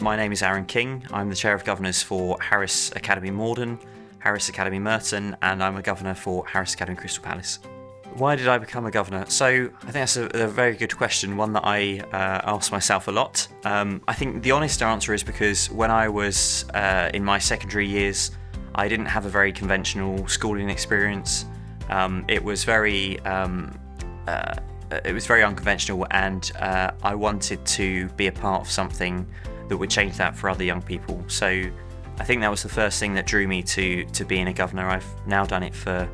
My name is Aaron King. I'm the Chair of Governors for Harris Academy Morden, Harris Academy Merton, and I'm a Governor for Harris Academy Crystal Palace. Why did I become a Governor? So I think that's a very good question, one that I ask myself a lot. I think the honest answer is because when I was in my secondary years, I didn't have a very conventional schooling experience. It was very unconventional, and I wanted to be a part of something that would change that for other young people. So I think that was the first thing that drew me to being a governor. I've now done it for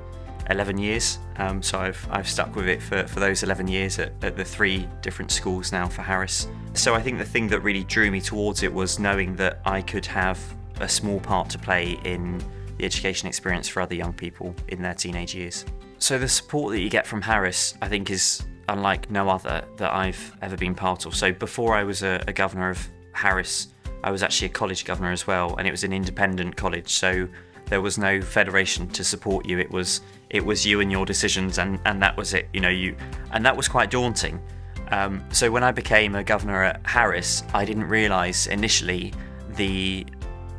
11 years, so I've stuck with it for those 11 years at the 3 different schools now for Harris. So I think the thing that really drew me towards it was knowing that I could have a small part to play in the education experience for other young people in their teenage years. So the support that you get from Harris, I think, is unlike no other that I've ever been part of. So before I was a governor of Harris, I was actually a college governor as well, and it was an independent college, so there was no federation to support you. It was you and your decisions, and that was it. And that was quite daunting. So when I became a governor at Harris, I didn't realise initially the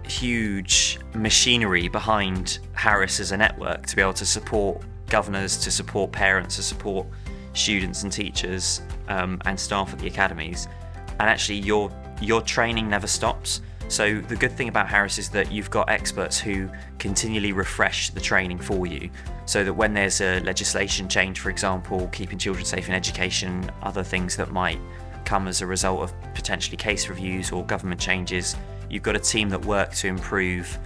huge machinery behind Harris as a network to be able to support governors, to support parents, to support students and teachers and staff at the academies. And actually your training never stops. So the good thing about Harris is that you've got experts who continually refresh the training for you, so that when there's a legislation change, for example, keeping children safe in education, other things that might come as a result of potentially case reviews or government changes, you've got a team that work to improve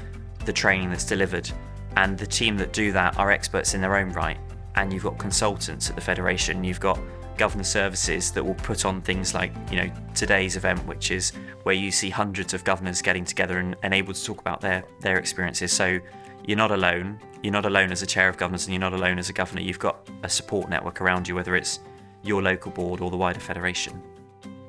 the training that's delivered. And the team that do that are experts in their own right. And you've got consultants at the Federation, you've got governor services that will put on things like, today's event, which is where you see hundreds of governors getting together and able to talk about their experiences. So you're not alone. You're not alone as a chair of governors, and you're not alone as a governor. You've got a support network around you, whether it's your local board or the wider Federation.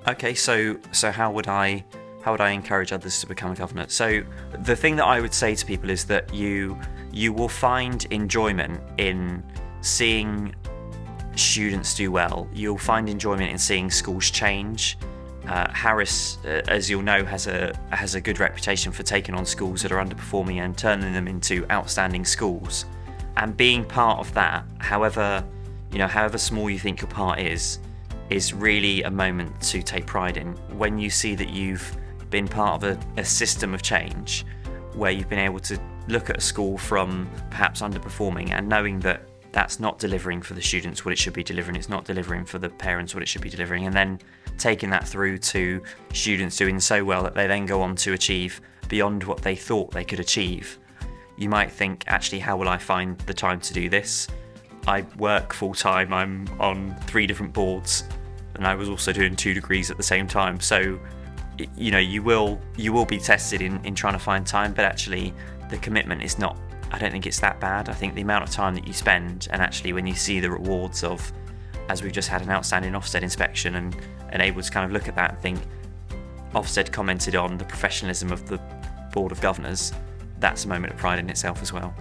Okay, so how would I encourage others to become a governor? So the thing that I would say to people is that you will find enjoyment in seeing students do well. You'll find enjoyment in seeing schools change. Harris, as you'll know, has a good reputation for taking on schools that are underperforming and turning them into outstanding schools. And being part of that, however small you think your part is really a moment to take pride in. When you see that you've been part of a system of change where you've been able to look at a school from perhaps underperforming and knowing that that's not delivering for the students what it should be delivering, it's not delivering for the parents what it should be delivering, and then taking that through to students doing so well that they then go on to achieve beyond what they thought they could achieve. You might think, actually, how will I find the time to do this? I work full time, I'm on 3 different boards, and I was also doing 2 degrees at the same time. So you will be tested in trying to find time, but actually the commitment is not, I don't think it's that bad. I think the amount of time that you spend, and actually when you see the rewards of, as we've just had an outstanding Ofsted inspection and able to kind of look at that and think, Ofsted commented on the professionalism of the Board of Governors, that's a moment of pride in itself as well.